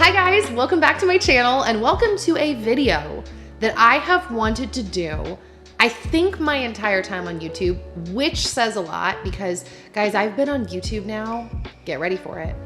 Hi guys, welcome back to my channel and welcome to a video that I have wanted to do, I think my entire time on YouTube, which says a lot because guys, I've been on YouTube now, get ready for it,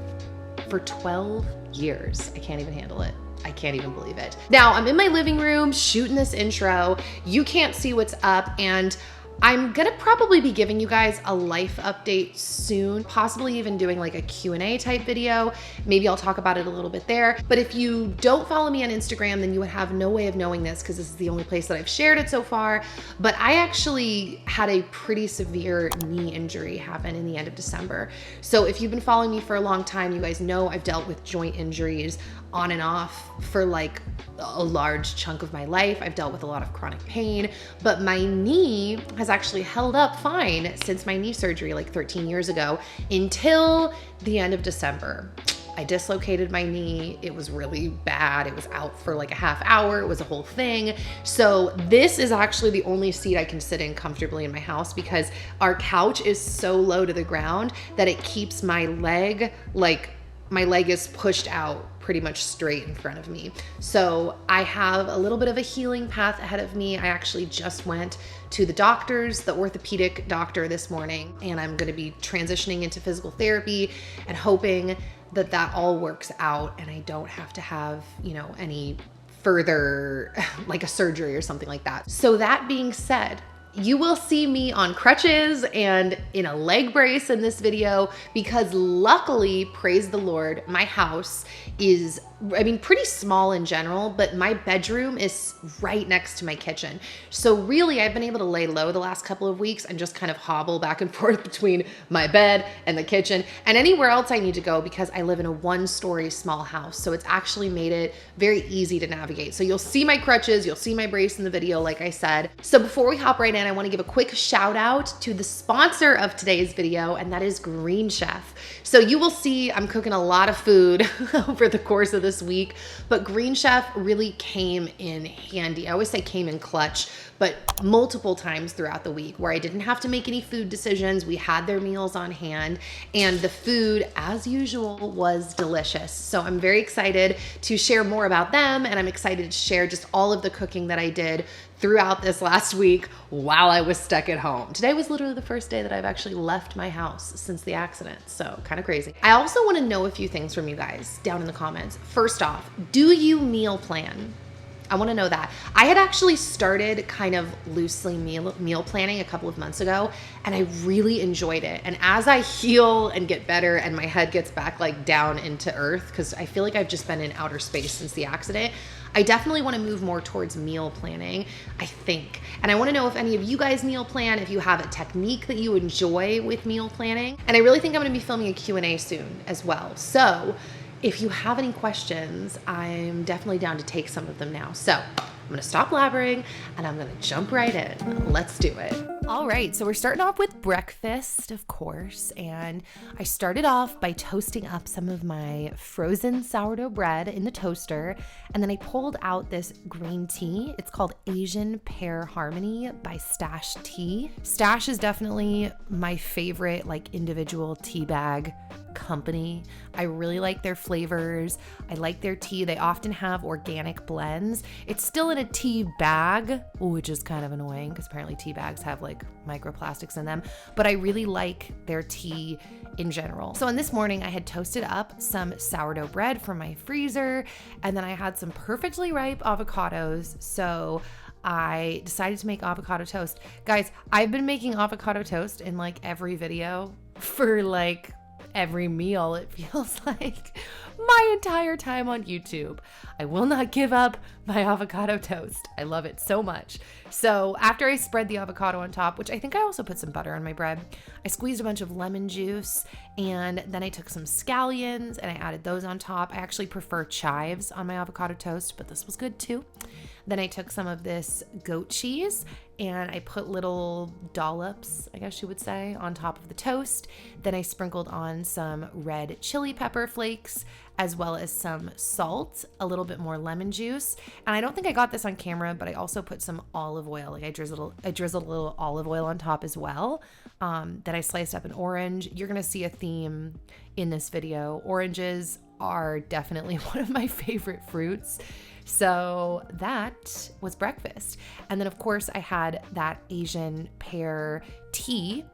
for 12 years. I can't even handle it. I can't even believe it. Now I'm in my living room shooting this intro. You can't see what's up and I'm gonna probably be giving you guys a life update soon, possibly even doing like a Q&A type video. Maybe I'll talk about it a little bit there. But if you don't follow me on Instagram, then you would have no way of knowing this because this is the only place that I've shared it so far. But I actually had a pretty severe knee injury happen in the end of December. So if you've been following me for a long time, you guys know I've dealt with joint injuries on and off for like a large chunk of my life. I've dealt with a lot of chronic pain, but my knee has actually held up fine since my knee surgery like 13 years ago until the end of December. I dislocated my knee. It was really bad. It was out for like a half hour. It was a whole thing. So this is actually the only seat I can sit in comfortably in my house because our couch is so low to the ground that it keeps my leg, like my leg is pushed out pretty much straight in front of me. So I have a little bit of a healing path ahead of me. I actually just went to the doctors, the orthopedic doctor this morning, and I'm gonna be transitioning into physical therapy and hoping that that all works out and I don't have to have, you know, any further like a surgery or something like that. So that being said, you will see me on crutches and in a leg brace in this video because luckily, praise the Lord, my house is, I mean, pretty small in general, but my bedroom is right next to my kitchen. So really, I've been able to lay low the last couple of weeks and just kind of hobble back and forth between my bed and the kitchen and anywhere else I need to go because I live in a one-story small house. So it's actually made it very easy to navigate. So you'll see my crutches, you'll see my brace in the video, like I said. So before we hop right in, I want to give a quick shout out to the sponsor of today's video, and that is Green Chef. So you will see I'm cooking a lot of food over the course of this week, but Green Chef really came in handy. I always say came in clutch, but multiple times throughout the week where I didn't have to make any food decisions. We had their meals on hand and the food, as usual, was delicious. So I'm very excited to share more about them and I'm excited to share just all of the cooking that I did throughout this last week while I was stuck at home. Today was literally the first day that I've actually left my house since the accident, so kind of crazy. I also want to know a few things from you guys down in the comments. First off, do you meal plan? I want to know that. I had actually started kind of loosely meal planning a couple of months ago and I really enjoyed it. And as I heal and get better and my head gets back like down into earth, because I feel like I've just been in outer space since the accident, I definitely want to move more towards meal planning, I think. And I want to know if any of you guys meal plan, if you have a technique that you enjoy with meal planning. And I really think I'm going to be filming a Q&A soon as well. So if you have any questions, I'm definitely down to take some of them now. So I'm gonna stop blabbering and I'm gonna jump right in. Let's do it. All right, so we're starting off with breakfast, of course. And I started off by toasting up some of my frozen sourdough bread in the toaster. And then I pulled out this green tea. It's called Asian Pear Harmony by Stash Tea. Stash is definitely my favorite like individual tea bag company. I really like their flavors. I like their tea. They often have organic blends. It's still in a tea bag, which is kind of annoying because apparently tea bags have like microplastics in them, but I really like their tea in general. So on this morning, I had toasted up some sourdough bread from my freezer, and then I had some perfectly ripe avocados. So I decided to make avocado toast. Guys, I've been making avocado toast in like every video for like every meal, it feels like, my entire time on YouTube. I will not give up my avocado toast. I love it so much. So after I spread the avocado on top, which I think I also put some butter on my bread, I squeezed a bunch of lemon juice and then I took some scallions and I added those on top. I actually prefer chives on my avocado toast, but this was good too. Then I took some of this goat cheese and I put little dollops, I guess you would say, on top of the toast. Then I sprinkled on some red chili pepper flakes, as well as some salt, a little bit more lemon juice. And I don't think I got this on camera, but I also put some olive oil. Like I drizzled a little olive oil on top as well. Then I sliced up an orange. You're gonna see a theme in this video. Oranges are definitely one of my favorite fruits. So that was breakfast. And then of course I had that Asian pear tea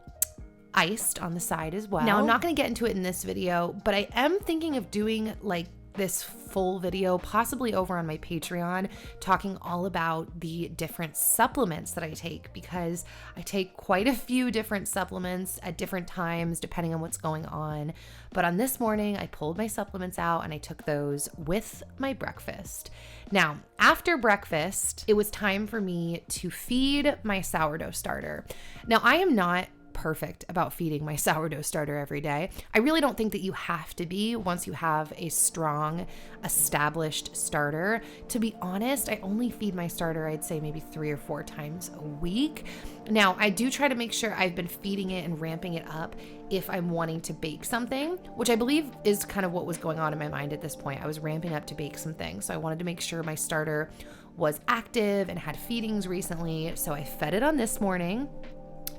iced on the side as well. Now I'm not going to get into it in this video, but I am thinking of doing like this full video, possibly over on my Patreon, talking all about the different supplements that I take, because I take quite a few different supplements at different times depending on what's going on. But on this morning, I pulled my supplements out and I took those with my breakfast. Now, after breakfast, it was time for me to feed my sourdough starter. Now, I am not perfect about feeding my sourdough starter every day. I really don't think that you have to be once you have a strong, established starter. To be honest, I only feed my starter, I'd say maybe 3 or 4 times a week. Now, I do try to make sure I've been feeding it and ramping it up if I'm wanting to bake something, which I believe is kind of what was going on in my mind at this point. I was ramping up to bake some things. So I wanted to make sure my starter was active and had feedings recently. So I fed it on this morning.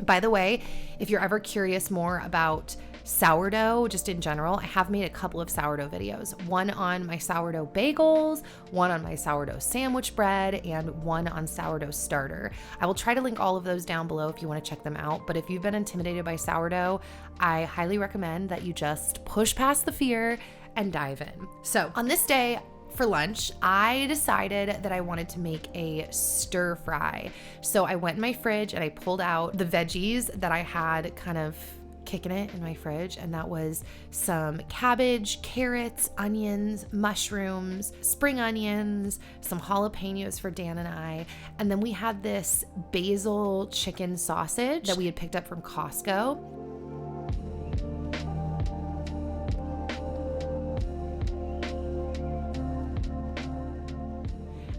By the way, if you're ever curious more about sourdough, just in general, I have made a couple of sourdough videos. One on my sourdough bagels, one on my sourdough sandwich bread, and one on sourdough starter. I will try to link all of those down below if you want to check them out. But if you've been intimidated by sourdough, I highly recommend that you just push past the fear and dive in. So on this day, for lunch, I decided that I wanted to make a stir fry. So I went in my fridge and I pulled out the veggies that I had kind of kicking it in my fridge. And that was some cabbage, carrots, onions, mushrooms, spring onions, some jalapenos for Dan and I. And then we had this basil chicken sausage that we had picked up from Costco.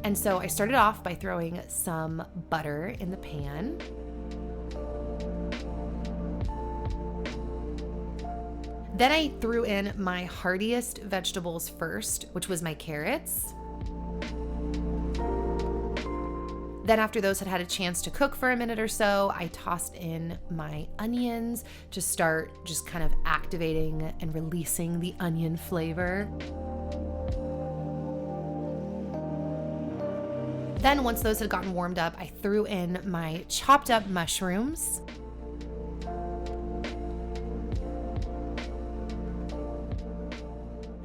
And so I started off by throwing some butter in the pan. Then I threw in my heartiest vegetables first, which was my carrots. Then after those had a chance to cook for a minute or so, I tossed in my onions to start just kind of activating and releasing the onion flavor. Then once those had gotten warmed up, I threw in my chopped up mushrooms.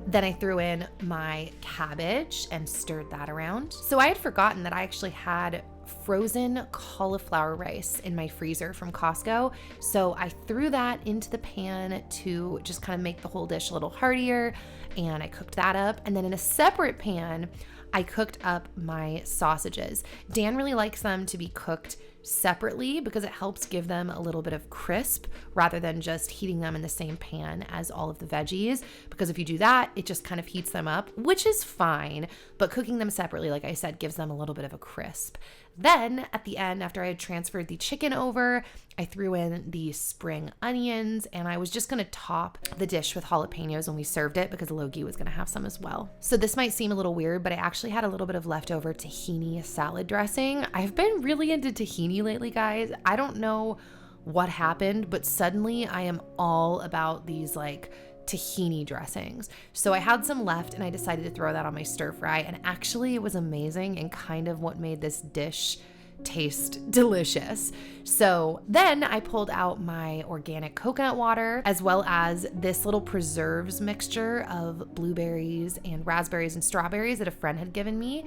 Then I threw in my cabbage and stirred that around. So I had forgotten that I actually had frozen cauliflower rice in my freezer from Costco. So I threw that into the pan to just kind of make the whole dish a little heartier, and I cooked that up. And then in a separate pan, I cooked up my sausages. Dan really likes them to be cooked separately because it helps give them a little bit of crisp rather than just heating them in the same pan as all of the veggies. Because if you do that, it just kind of heats them up, which is fine. But cooking them separately, like I said, gives them a little bit of a crisp. Then at the end, after I had transferred the chicken over, I threw in the spring onions, and I was just going to top the dish with jalapenos when we served it because Logie was going to have some as well. So this might seem a little weird, but I actually had a little bit of leftover tahini salad dressing. I've been really into tahini lately, guys. I don't know what happened, but suddenly I am all about these like tahini dressings. So I had some left and I decided to throw that on my stir fry, and actually it was amazing and kind of what made this dish taste delicious. So then I pulled out my organic coconut water as well as this little preserves mixture of blueberries and raspberries and strawberries that a friend had given me,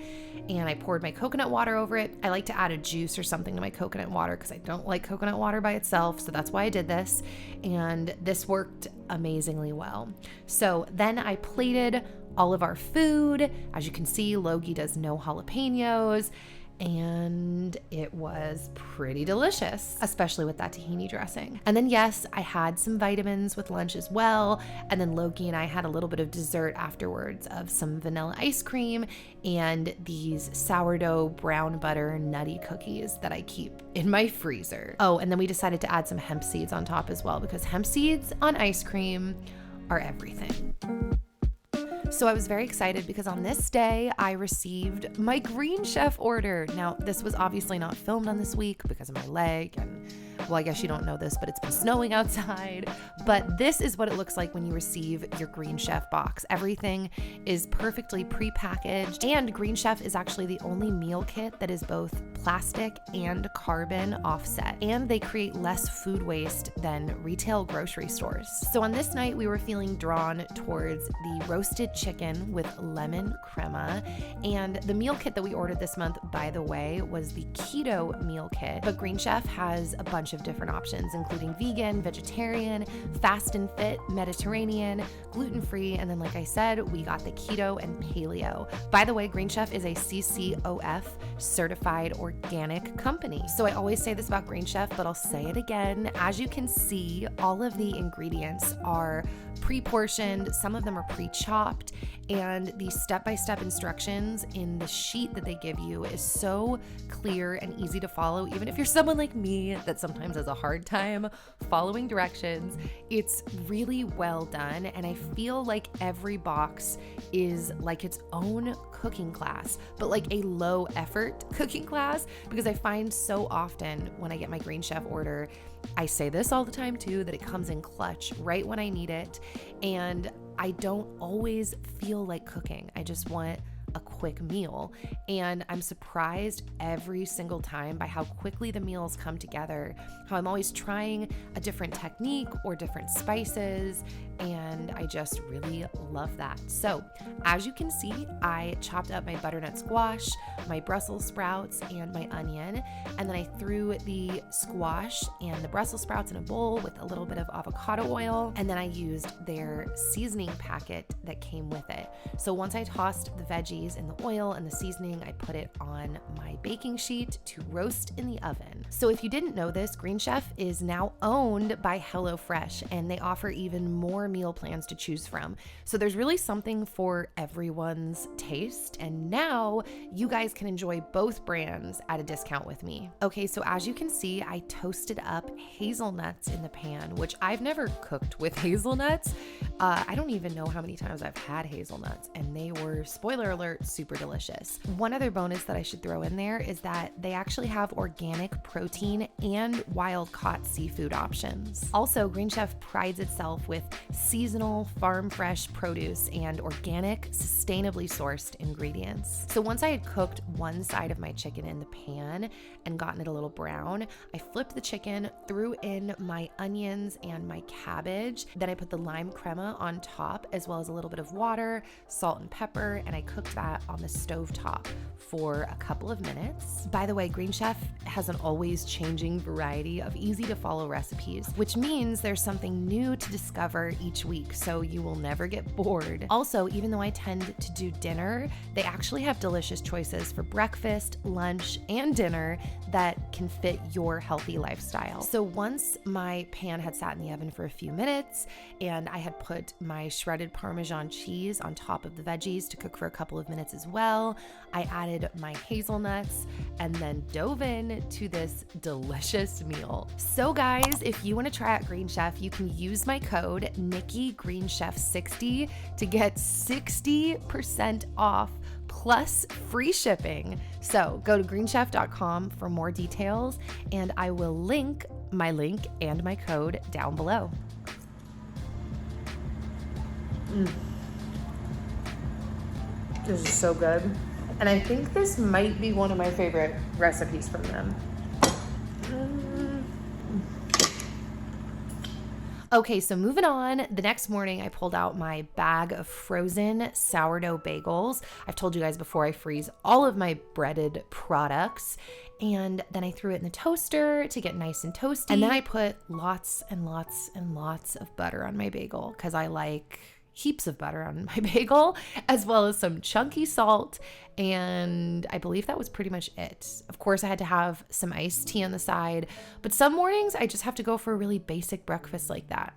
and I poured my coconut water over it. I like to add a juice or something to my coconut water because I don't like coconut water by itself, so that's why I did this, and this worked amazingly well. So then I plated all of our food. As you can see, Logie does no jalapenos, and it was pretty delicious, especially with that tahini dressing. And then yes, I had some vitamins with lunch as well, and then Logie and I had a little bit of dessert afterwards of some vanilla ice cream and these sourdough brown butter nutty cookies that I keep in my freezer. Oh, and then we decided to add some hemp seeds on top as well because hemp seeds on ice cream are everything. So I was very excited because on this day, I received my Green Chef order. Now, this was obviously not filmed on this week because of my leg and Well, I guess you don't know this, but it's been snowing outside. But this is what it looks like when you receive your Green Chef box. Everything is perfectly pre-packaged, and Green Chef is actually the only meal kit that is both plastic and carbon offset, and they create less food waste than retail grocery stores. So on this night, we were feeling drawn towards the roasted chicken with lemon crema, and the meal kit that we ordered this month, by the way, was the keto meal kit. But Green Chef has a bunch of different options, including vegan, vegetarian, fast and fit, Mediterranean, gluten-free, and then like I said, we got the keto and paleo. By the way, Green Chef is a CCOF certified organic company. So I always say this about Green Chef, but I'll say it again. As you can see, all of the ingredients are pre-portioned, some of them are pre-chopped, and the step-by-step instructions in the sheet that they give you is so clear and easy to follow. Even if you're someone like me that sometimes has a hard time following directions, it's really well done, and I feel like every box is like its own cooking class, but like a low effort cooking class, because I find so often when I get my Green Chef order, I say this all the time too, that it comes in clutch right when I need it, and I don't always feel like cooking. I just want a quick meal, and I'm surprised every single time by how quickly the meals come together, how I'm always trying a different technique or different spices, and I just really love that. So as you can see, I chopped up my butternut squash, my Brussels sprouts, and my onion, and then I threw the squash and the Brussels sprouts in a bowl with a little bit of avocado oil, and then I used their seasoning packet that came with it. So once I tossed the veggies in the oil and the seasoning, I put it on my baking sheet to roast in the oven. So if you didn't know this, Green Chef is now owned by HelloFresh, and they offer even more meal plans to choose from. So there's really something for everyone's taste, and now you guys can enjoy both brands at a discount with me. Okay, so as you can see, I toasted up hazelnuts in the pan, which I've never cooked with hazelnuts. I don't even know how many times I've had hazelnuts, and they were, spoiler alert, super delicious. One other bonus that I should throw in there is that they actually have organic protein and wild caught seafood options. Also, Green Chef prides itself with seasonal, farm fresh produce and organic, sustainably sourced ingredients. So once I had cooked one side of my chicken in the pan and gotten it a little brown, I flipped the chicken, threw in my onions and my cabbage. Then I put the lime crema on top, as well as a little bit of water, salt and pepper, and I cooked that on the stove top for a couple of minutes. By the way, Green Chef has an always changing variety of easy to follow recipes, which means there's something new to discover each week, so you will never get bored. Also, even though I tend to do dinner, they actually have delicious choices for breakfast, lunch, and dinner that can fit your healthy lifestyle. So once my pan had sat in the oven for a few minutes and I had put my shredded Parmesan cheese on top of the veggies to cook for a couple of minutes as well, I added my hazelnuts and then dove in to this delicious meal. So guys, if you want to try out Green Chef, you can use my code NikkiGreenChef60 to get 60% off plus free shipping. So go to greenchef.com for more details, and I will link my link and my code down below. This is so good. And I think this might be one of my favorite recipes from them. Okay, so moving on, the next morning I pulled out my bag of frozen sourdough bagels. I've told you guys before, I freeze all of my breaded products, and then I threw it in the toaster to get nice and toasty. And then I put lots and lots and lots of butter on my bagel because I like heaps of butter on my bagel, as well as some chunky salt, and I believe that was pretty much it. Of course, I had to have some iced tea on the side, but some mornings I just have to go for a really basic breakfast like that.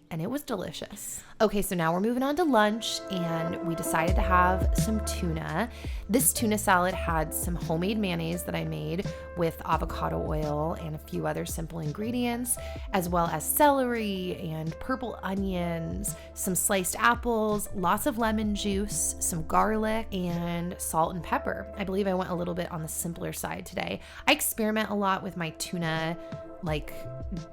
And it was delicious. Okay, so now we're moving on to lunch, and we decided to have some tuna. This tuna salad had some homemade mayonnaise that I made with avocado oil and a few other simple ingredients, as well as celery and purple onions, some sliced apples, lots of lemon juice, some garlic, and salt and pepper. I believe I went a little bit on the simpler side today. I experiment a lot with my tuna like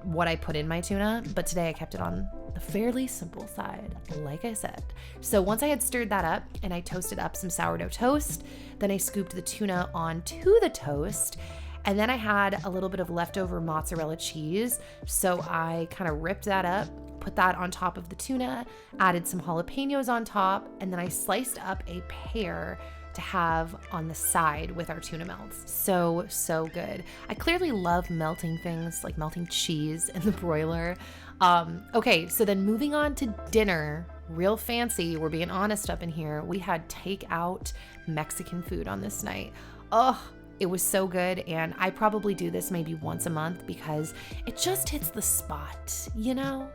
what I put in my tuna, but today I kept it on the fairly simple side, like I said. So once I had stirred that up and I toasted up some sourdough toast, then I scooped the tuna onto the toast. And then I had a little bit of leftover mozzarella cheese. So I kind of ripped that up, put that on top of the tuna, added some jalapenos on top, and then I sliced up a pear to have on the side with our tuna melts. So good. I clearly love melting things, like melting cheese in the broiler. Okay, so then moving on to dinner, real fancy, we're being honest up in here. We had takeout Mexican food on this night. Oh, it was so good, and I probably do this maybe once a month because it just hits the spot, you know?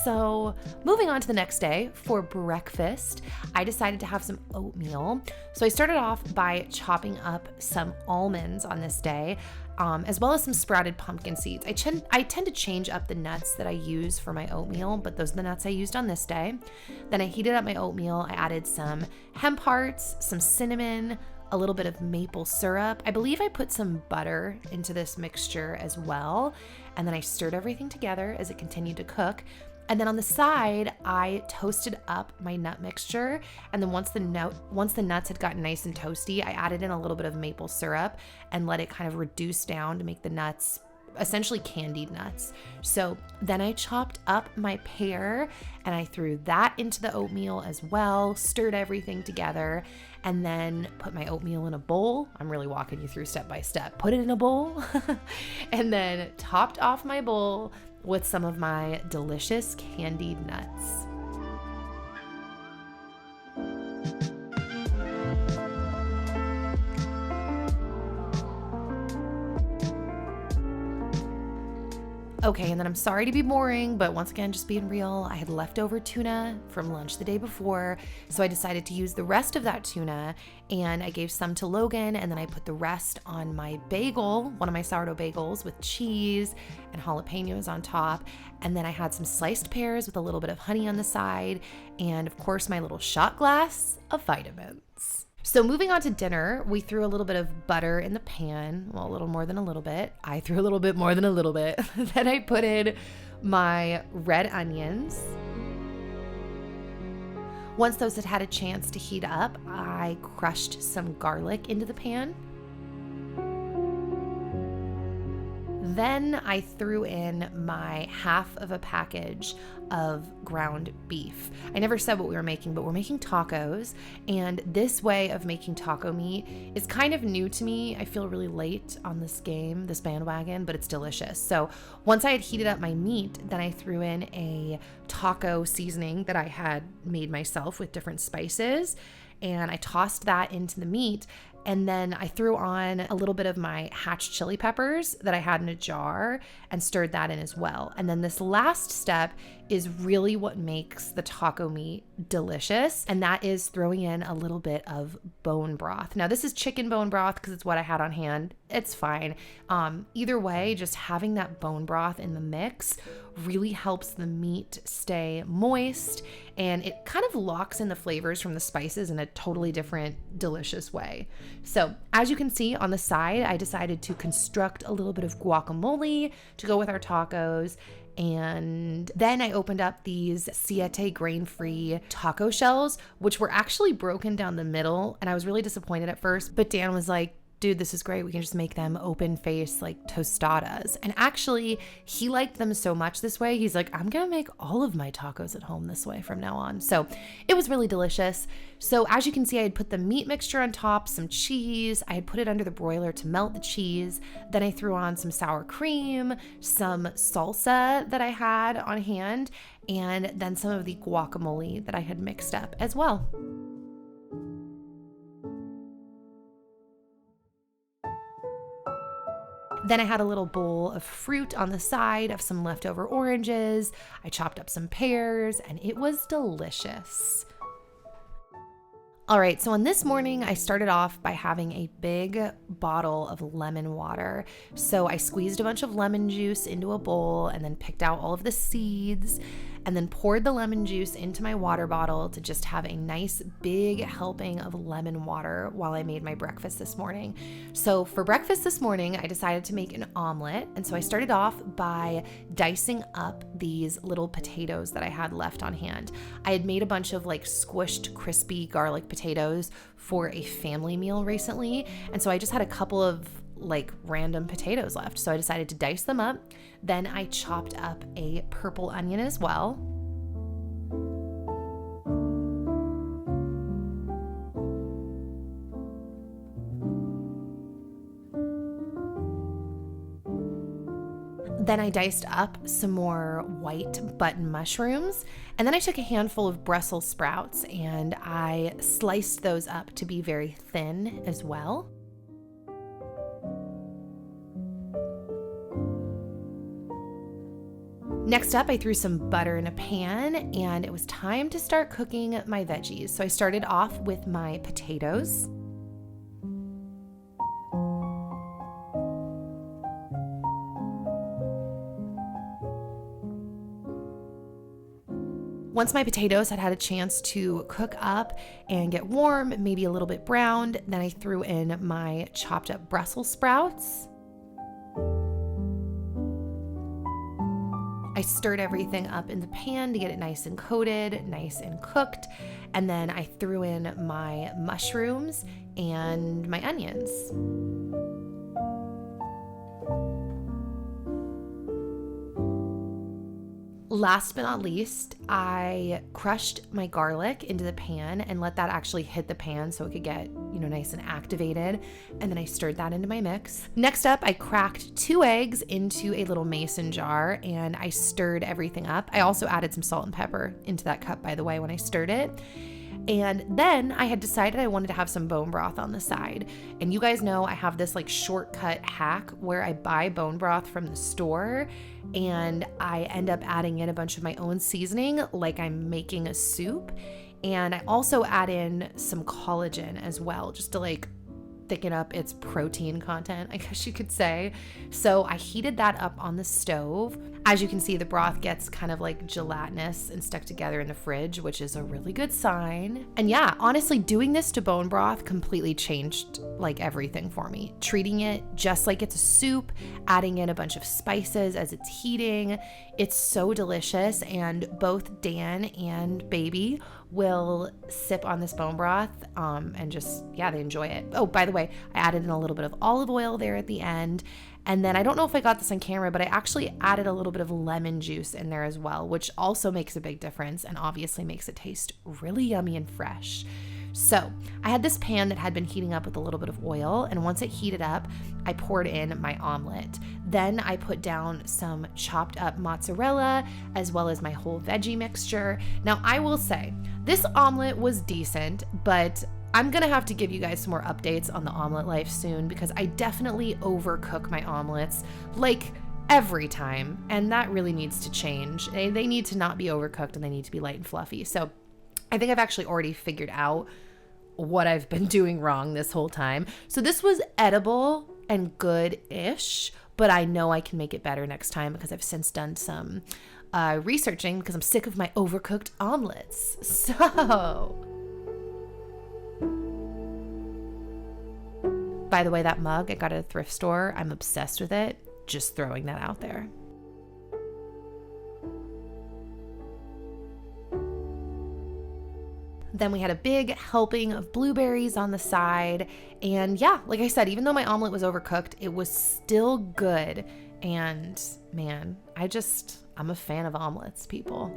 So moving on to the next day for breakfast, I decided to have some oatmeal. So I started off by chopping up some almonds on this day, as well as some sprouted pumpkin seeds. I tend to change up the nuts that I use for my oatmeal, but those are the nuts I used on this day. Then I heated up my oatmeal. I added some hemp hearts, some cinnamon, a little bit of maple syrup. I believe I put some butter into this mixture as well. And then I stirred everything together as it continued to cook. And then on the side, I toasted up my nut mixture. And then once the nuts had gotten nice and toasty, I added in a little bit of maple syrup and let it kind of reduce down to make the nuts essentially candied nuts. So then I chopped up my pear and I threw that into the oatmeal as well, stirred everything together, and then put my oatmeal in a bowl. I'm really walking you through step by step. Put it in a bowl and then topped off my bowl with some of my delicious candied nuts. Okay, and then I'm sorry to be boring, but once again, just being real, I had leftover tuna from lunch the day before, so I decided to use the rest of that tuna, and I gave some to Logan, and then I put the rest on my bagel, one of my sourdough bagels with cheese and jalapenos on top, and then I had some sliced pears with a little bit of honey on the side, and of course, my little shot glass of vitamins. So moving on to dinner, we threw a little bit of butter in the pan. Well, a little more than a little bit. I threw a little bit more than a little bit. Then I put in my red onions. Once those had had a chance to heat up, I crushed some garlic into the pan. Then I threw in my half of a package of ground beef. I never said what we were making, but we're making tacos. And this way of making taco meat is kind of new to me. I feel really late on this bandwagon, but it's delicious. So once I had heated up my meat, then I threw in a taco seasoning that I had made myself with different spices. And I tossed that into the meat. And then I threw on a little bit of my hatch chili peppers that I had in a jar and stirred that in as well. And then this last step is really what makes the taco meat delicious. And that is throwing in a little bit of bone broth. Now this is chicken bone broth because it's what I had on hand. It's fine. Either way, just having that bone broth in the mix really helps the meat stay moist, and it kind of locks in the flavors from the spices in a totally different, delicious way. So as you can see on the side, I decided to construct a little bit of guacamole to go with our tacos. And then I opened up these Siete grain-free taco shells, which were actually broken down the middle. And I was really disappointed at first, but Dan was like, dude, this is great. We can just make them open face like tostadas. And actually, he liked them so much this way. He's like, I'm going to make all of my tacos at home this way from now on. So it was really delicious. So as you can see, I had put the meat mixture on top, some cheese. I had put it under the broiler to melt the cheese. Then I threw on some sour cream, some salsa that I had on hand, and then some of the guacamole that I had mixed up as well. Then I had a little bowl of fruit on the side of some leftover oranges. I chopped up some pears, and it was delicious. All right, so on this morning, I started off by having a big bottle of lemon water. So I squeezed a bunch of lemon juice into a bowl and then picked out all of the seeds. and then poured the lemon juice into my water bottle to just have a nice big helping of lemon water while I made my breakfast this morning. So for breakfast this morning, I decided to make an omelet. And so I started off by dicing up these little potatoes that I had left on hand. I had made a bunch of like squished, crispy garlic potatoes for a family meal recently. And so I just had a couple of like random potatoes left. So I decided to dice them up. Then I chopped up a purple onion as well. Then I diced up some more white button mushrooms, and then I took a handful of Brussels sprouts and I sliced those up to be very thin as well. Next up, I threw some butter in a pan, and it was time to start cooking my veggies. So I started off with my potatoes. Once my potatoes had had a chance to cook up and get warm, maybe a little bit browned, then I threw in my chopped up Brussels sprouts. I stirred everything up in the pan to get it nice and coated, nice and cooked, and then I threw in my mushrooms and my onions. Last but not least, I crushed my garlic into the pan and let that actually hit the pan so it could get, nice and activated. And then I stirred that into my mix. Next up, I cracked 2 eggs into a little mason jar and I stirred everything up. I also added some salt and pepper into that cup, by the way, when I stirred it. And then I had decided I wanted to have some bone broth on the side. And you guys know I have this like shortcut hack where I buy bone broth from the store and I end up adding in a bunch of my own seasoning like I'm making a soup. And I also add in some collagen as well, just to like thicken up its protein content, I guess you could say. So I heated that up on the stove. As you can see, the broth gets kind of like gelatinous and stuck together in the fridge, which is a really good sign. And yeah, honestly, doing this to bone broth completely changed like everything for me. Treating it just like it's a soup, adding in a bunch of spices as it's heating. It's so delicious, and both Dan and baby will sip on this bone broth and just, they enjoy it. Oh, by the way, I added in a little bit of olive oil there at the end. And then I don't know if I got this on camera, but I actually added a little bit of lemon juice in there as well, which also makes a big difference and obviously makes it taste really yummy and fresh. So I had this pan that had been heating up with a little bit of oil, and once it heated up, I poured in my omelet. Then I put down some chopped up mozzarella as well as my whole veggie mixture. Now I will say this omelet was decent, but I'm gonna have to give you guys some more updates on the omelet life soon because I definitely overcook my omelets like every time, and that really needs to change. They need to not be overcooked and they need to be light and fluffy. So I think I've actually already figured out what I've been doing wrong this whole time. So this was edible and good-ish, but I know I can make it better next time because I've since done some researching because I'm sick of my overcooked omelets. So, by the way, that mug I got at a thrift store, I'm obsessed with it. Just throwing that out there. Then we had a big helping of blueberries on the side. And yeah, like I said, even though my omelet was overcooked, it was still good. And man, I'm a fan of omelets, people.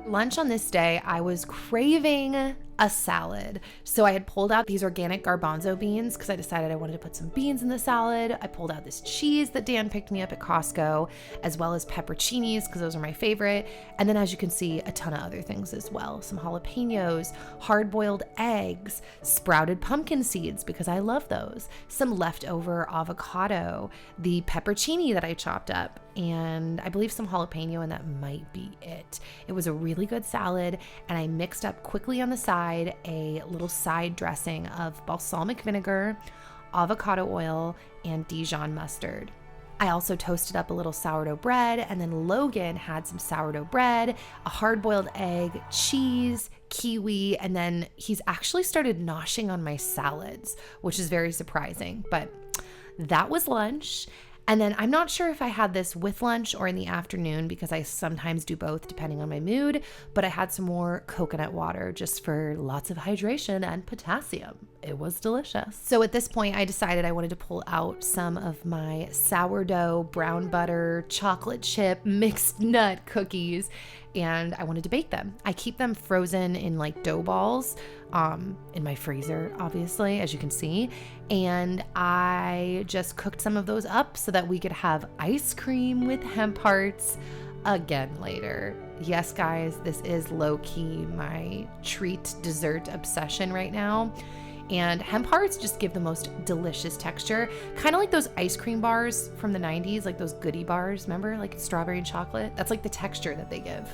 Lunch on this day, I was craving a salad. So I had pulled out these organic garbanzo beans because I decided I wanted to put some beans in the salad. I pulled out this cheese that Dan picked me up at Costco, as well as pepperoncinis because those are my favorite. And then as you can see, a ton of other things as well. Some jalapenos, hard-boiled eggs, sprouted pumpkin seeds because I love those, some leftover avocado, the pepperoncini that I chopped up, and I believe some jalapeno, and that might be it. It was a really good salad, and I mixed up quickly on the side a little side dressing of balsamic vinegar, avocado oil, and Dijon mustard. I also toasted up a little sourdough bread, and then Logan had some sourdough bread, a hard-boiled egg, cheese, kiwi, and then he's actually started noshing on my salads, which is very surprising, but that was lunch. And then I'm not sure if I had this with lunch or in the afternoon because I sometimes do both depending on my mood, but I had some more coconut water just for lots of hydration and potassium. It was delicious. So at this point, I decided I wanted to pull out some of my sourdough, brown butter, chocolate chip, mixed nut cookies, and I wanted to bake them. I keep them frozen in like dough balls in my freezer, obviously, as you can see. And I just cooked some of those up so that we could have ice cream with hemp hearts again later. Yes, guys, this is low-key my treat dessert obsession right now. And hemp hearts just give the most delicious texture, kind of like those ice cream bars from the 90s, like those goodie bars, remember, like strawberry and chocolate? That's like the texture that they give.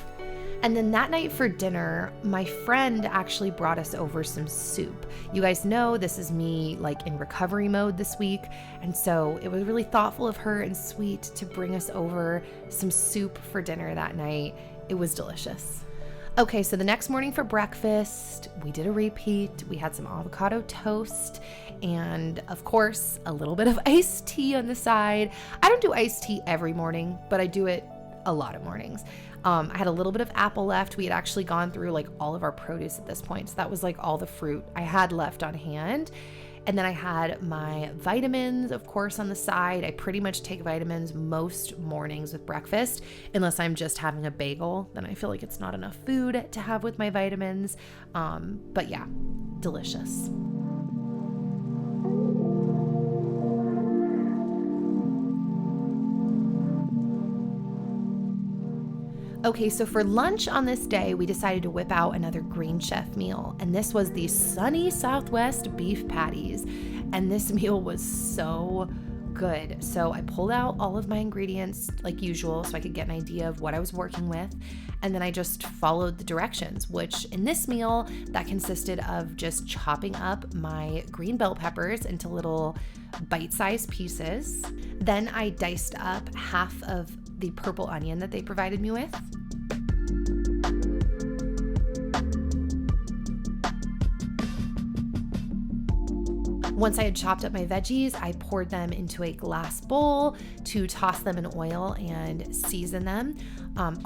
And then that night for dinner, my friend actually brought us over some soup. You guys know this is me like in recovery mode this week. And so it was really thoughtful of her and sweet to bring us over some soup for dinner that night. It was delicious. Okay, so the next morning for breakfast, we did a repeat. We had some avocado toast and, of course, a little bit of iced tea on the side. I don't do iced tea every morning, but I do it a lot of mornings. I had a little bit of apple left. We had actually gone through like all of our produce at this point. So that was like all the fruit I had left on hand. And then I had my vitamins, of course, on the side. I pretty much take vitamins most mornings with breakfast, unless I'm just having a bagel. Then I feel like it's not enough food to have with my vitamins. But yeah, delicious. Okay, so for lunch on this day, we decided to whip out another Green Chef meal, and this was the Sunny Southwest beef patties, and this meal was so good. So I pulled out all of my ingredients like usual so I could get an idea of what I was working with, and then I just followed the directions, which in this meal, that consisted of just chopping up my green bell peppers into little bite-sized pieces. Then I diced up half of the purple onion that they provided me with. Once I had chopped up my veggies, I poured them into a glass bowl to toss them in oil and season them.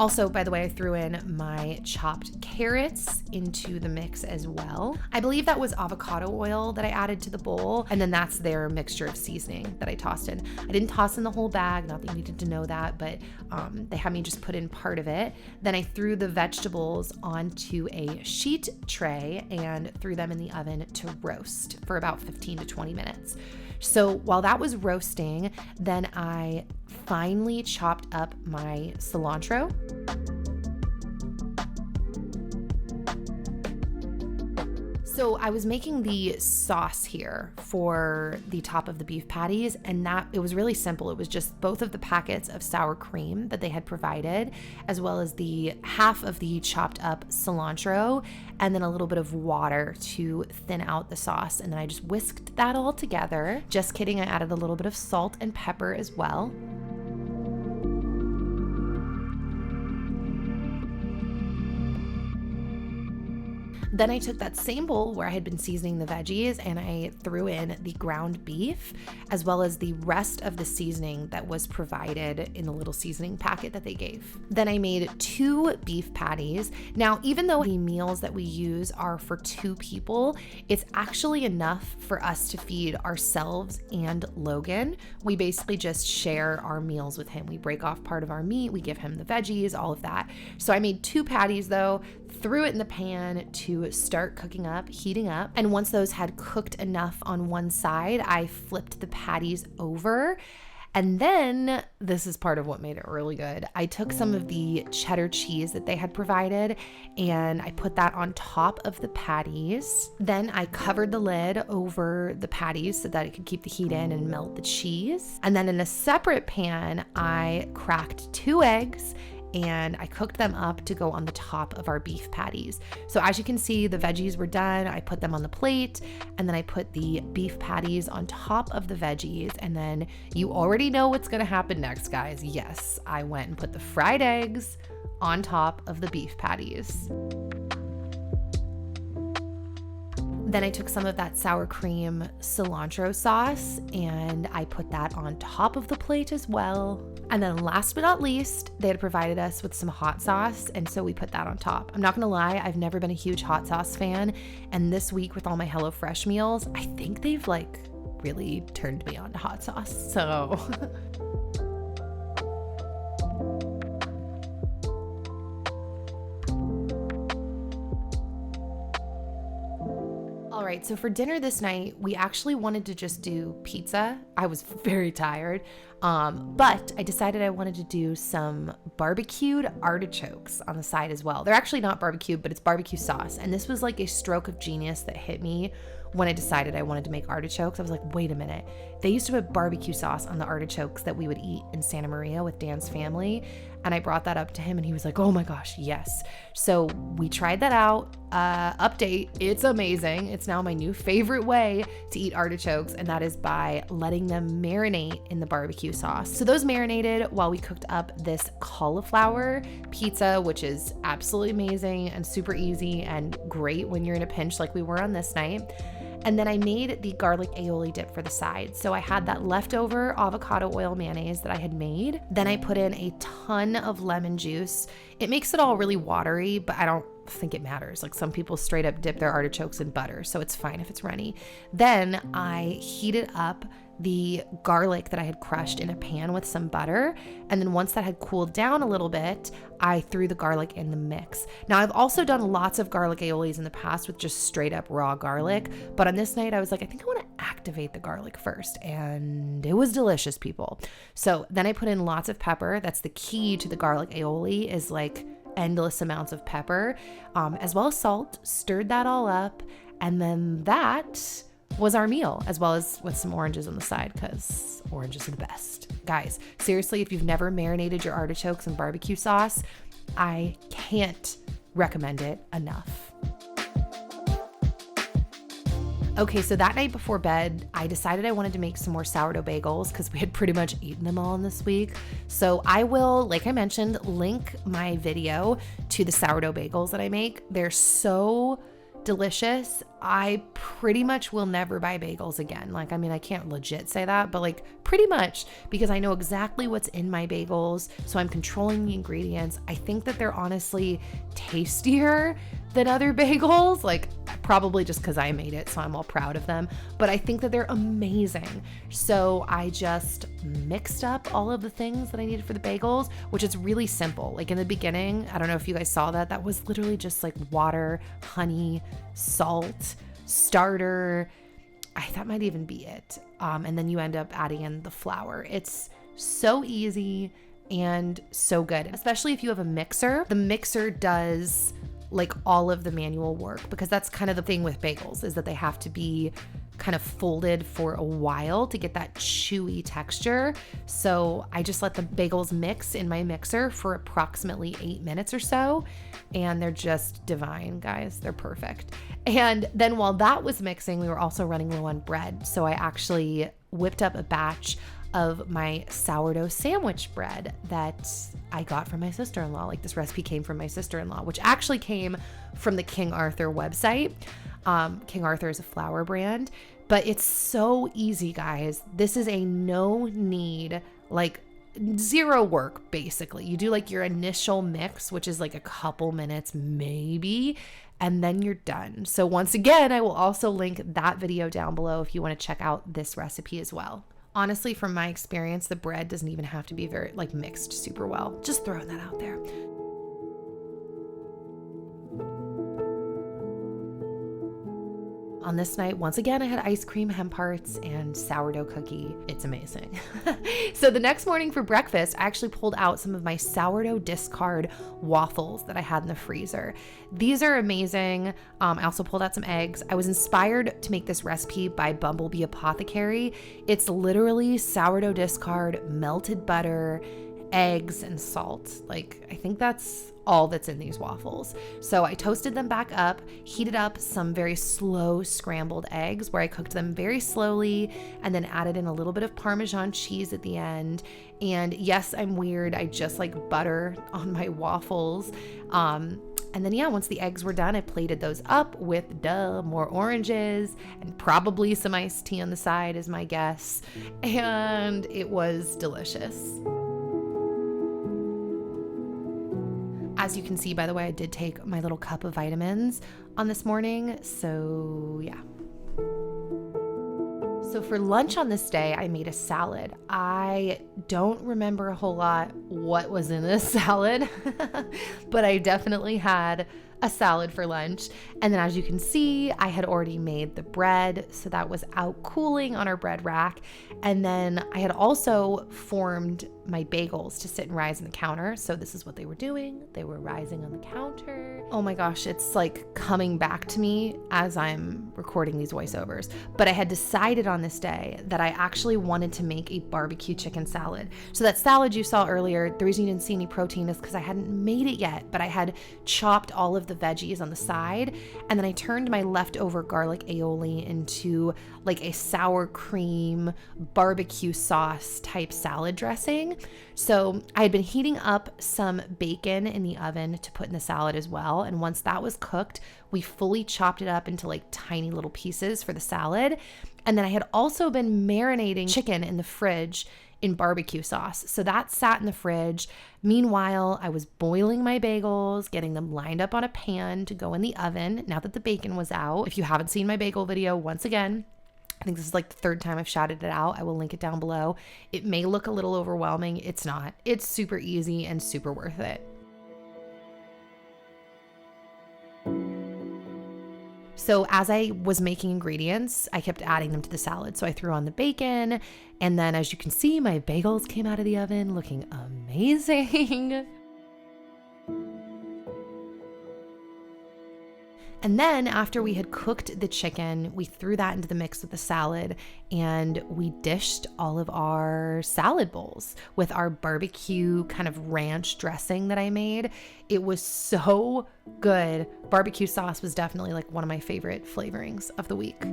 Also, by the way, I threw in my chopped carrots into the mix as well. I believe that was avocado oil that I added to the bowl, and then that's their mixture of seasoning that I tossed in. I didn't toss in the whole bag, not that you needed to know that, but they had me just put in part of it. Then I threw the vegetables onto a sheet tray and threw them in the oven to roast for about 15 to 20 minutes. So while that was roasting, then I finely chopped up my cilantro. So I was making the sauce here for the top of the beef patties, and that it was really simple. It was just both of the packets of sour cream that they had provided, as well as the half of the chopped up cilantro, and then a little bit of water to thin out the sauce. And then I just whisked that all together. Just kidding, I added a little bit of salt and pepper as well. Then I took that same bowl where I had been seasoning the veggies and I threw in the ground beef as well as the rest of the seasoning that was provided in the little seasoning packet that they gave. Then I made 2 beef patties. Now, even though the meals that we use are for 2 people, it's actually enough for us to feed ourselves and Logan. We basically just share our meals with him. We break off part of our meat, we give him the veggies, all of that. So I made 2 patties though, threw it in the pan to start cooking up, heating up. And once those had cooked enough on one side, I flipped the patties over. And then this is part of what made it really good. I took some of the cheddar cheese that they had provided and I put that on top of the patties. Then I covered the lid over the patties so that it could keep the heat in and melt the cheese. And then in a separate pan, I cracked 2 eggs and I cooked them up to go on the top of our beef patties. So as you can see, the veggies were done. I put them on the plate, and then I put the beef patties on top of the veggies, and then you already know what's gonna happen next, guys. Yes, I went and put the fried eggs on top of the beef patties. Then I took some of that sour cream cilantro sauce and I put that on top of the plate as well. And then last but not least, they had provided us with some hot sauce, and so we put that on top. I'm not gonna lie, I've never been a huge hot sauce fan, and this week with all my HelloFresh meals, I think they've like really turned me on to hot sauce, so. All right, so for dinner this night, we actually wanted to just do pizza. I was very tired, but I decided I wanted to do some barbecued artichokes on the side as well. They're actually not barbecued, but it's barbecue sauce. And this was like a stroke of genius that hit me when I decided I wanted to make artichokes. I was like, wait a minute. They used to put barbecue sauce on the artichokes that we would eat in Santa Maria with Dan's family. And I brought that up to him and he was like, oh my gosh, yes. So we tried that out. Update, it's amazing. It's now my new favorite way to eat artichokes, and that is by letting them marinate in the barbecue sauce. So those marinated while we cooked up this cauliflower pizza, which is absolutely amazing and super easy and great when you're in a pinch like we were on this night. And then I made the garlic aioli dip for the side. So I had that leftover avocado oil mayonnaise that I had made. Then I put in a ton of lemon juice. It makes it all really watery, but I don't think it matters. Like some people straight up dip their artichokes in butter, so it's fine if it's runny. Then I heated up the garlic that I had crushed in a pan with some butter. And then once that had cooled down a little bit, I threw the garlic in the mix. Now I've also done lots of garlic aiolis in the past with just straight up raw garlic, but on this night I was like, I think I want to activate the garlic first, and it was delicious, people. So then I put in lots of pepper. That's the key to the garlic aioli, is like endless amounts of pepper, as well as salt. Stirred that all up, and then that was our meal, as well as with some oranges on the side, because oranges are the best. Guys, seriously, if you've never marinated your artichokes in barbecue sauce, I can't recommend it enough. Okay, so that night before bed, I decided I wanted to make some more sourdough bagels because we had pretty much eaten them all in this week. So I will, like I mentioned, link my video to the sourdough bagels that I make. They're so delicious. I pretty much will never buy bagels again. Like, I mean, I can't legit say that, but like pretty much, because I know exactly what's in my bagels. So I'm controlling the ingredients. I think that they're honestly tastier than other bagels, like probably just because I made it, so I'm all proud of them, but I think that they're amazing. So I just mixed up all of the things that I needed for the bagels, which is really simple. Like in the beginning, I don't know if you guys saw that, that was literally just like water, honey, salt, starter. That might even be it. And then you end up adding in the flour. It's so easy and so good, especially if you have a mixer. The mixer does like all of the manual work, because that's kind of the thing with bagels, is that they have to be kind of folded for a while to get that chewy texture. So I just let the bagels mix in my mixer for approximately 8 minutes or so, and they're just divine, guys. They're perfect. And then while that was mixing, we were also running low on bread. So I actually whipped up a batch of my sourdough sandwich bread that I got from my sister-in-law. Like, this recipe came from my sister-in-law, which actually came from the King Arthur website. King Arthur is a flour brand, but it's so easy, guys. This is a no need, like zero work, basically. You do like your initial mix, which is like a couple minutes maybe, and then you're done. So once again, I will also link that video down below if you want to check out this recipe as well. Honestly, from my experience, the bread doesn't even have to be very like mixed super well. Just throwing that out there. On this night, once again, I had ice cream, hemp hearts, and sourdough cookie. It's amazing. So the next morning for breakfast, I actually pulled out some of my sourdough discard waffles that I had in the freezer. These are amazing. I also pulled out some eggs. I was inspired to make this recipe by Bumblebee Apothecary. It's literally sourdough discard, melted butter, eggs and salt. Like, I think that's all that's in these waffles. So I toasted them back up, heated up some very slow scrambled eggs where I cooked them very slowly, and then added in a little bit of Parmesan cheese at the end. And yes, I'm weird. I just like butter on my waffles. And then, yeah, once the eggs were done, I plated those up with, more oranges and probably some iced tea on the side is my guess. And it was delicious. As you can see, by the way, I did take my little cup of vitamins on this morning. So, yeah. So for lunch on this day, I made a salad. I don't remember a whole lot what was in this salad, but I definitely had a salad for lunch. And then as you can see, I had already made the bread, so that was out cooling on our bread rack. And then I had also formed my bagels to sit and rise on the counter. So this is what they were doing. They were rising on the counter. Oh my gosh, it's like coming back to me as I'm recording these voiceovers. But I had decided on this day that I actually wanted to make a barbecue chicken salad. So that salad you saw earlier, the reason you didn't see any protein is because I hadn't made it yet, but I had chopped all of the veggies on the side, and then I turned my leftover garlic aioli into like a sour cream barbecue sauce type salad dressing. So I had been heating up some bacon in the oven to put in the salad as well, and once that was cooked, we fully chopped it up into like tiny little pieces for the salad. And then I had also been marinating chicken in the fridge in barbecue sauce. So that sat in the fridge. Meanwhile, I was boiling my bagels, getting them lined up on a pan to go in the oven now that the bacon was out. If you haven't seen my bagel video, once again, I think this is like the third time I've shouted it out. I will link it down below. It may look a little overwhelming. It's not. It's super easy and super worth it. So as I was making ingredients, I kept adding them to the salad. So I threw on the bacon, and then as you can see, my bagels came out of the oven looking amazing. And then after we had cooked the chicken, we threw that into the mix with the salad, and we dished all of our salad bowls with our barbecue kind of ranch dressing that I made. It was so good. Barbecue sauce was definitely like one of my favorite flavorings of the week.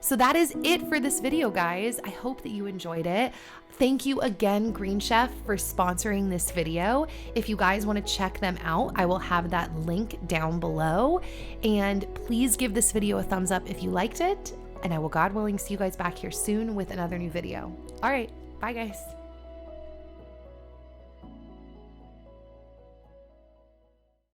So that is it for this video, guys. I hope that you enjoyed it. Thank you again, Green Chef, for sponsoring this video. If you guys want to check them out, I will have that link down below. And please give this video a thumbs up if you liked it. And I will, God willing, see you guys back here soon with another new video. All right, bye guys.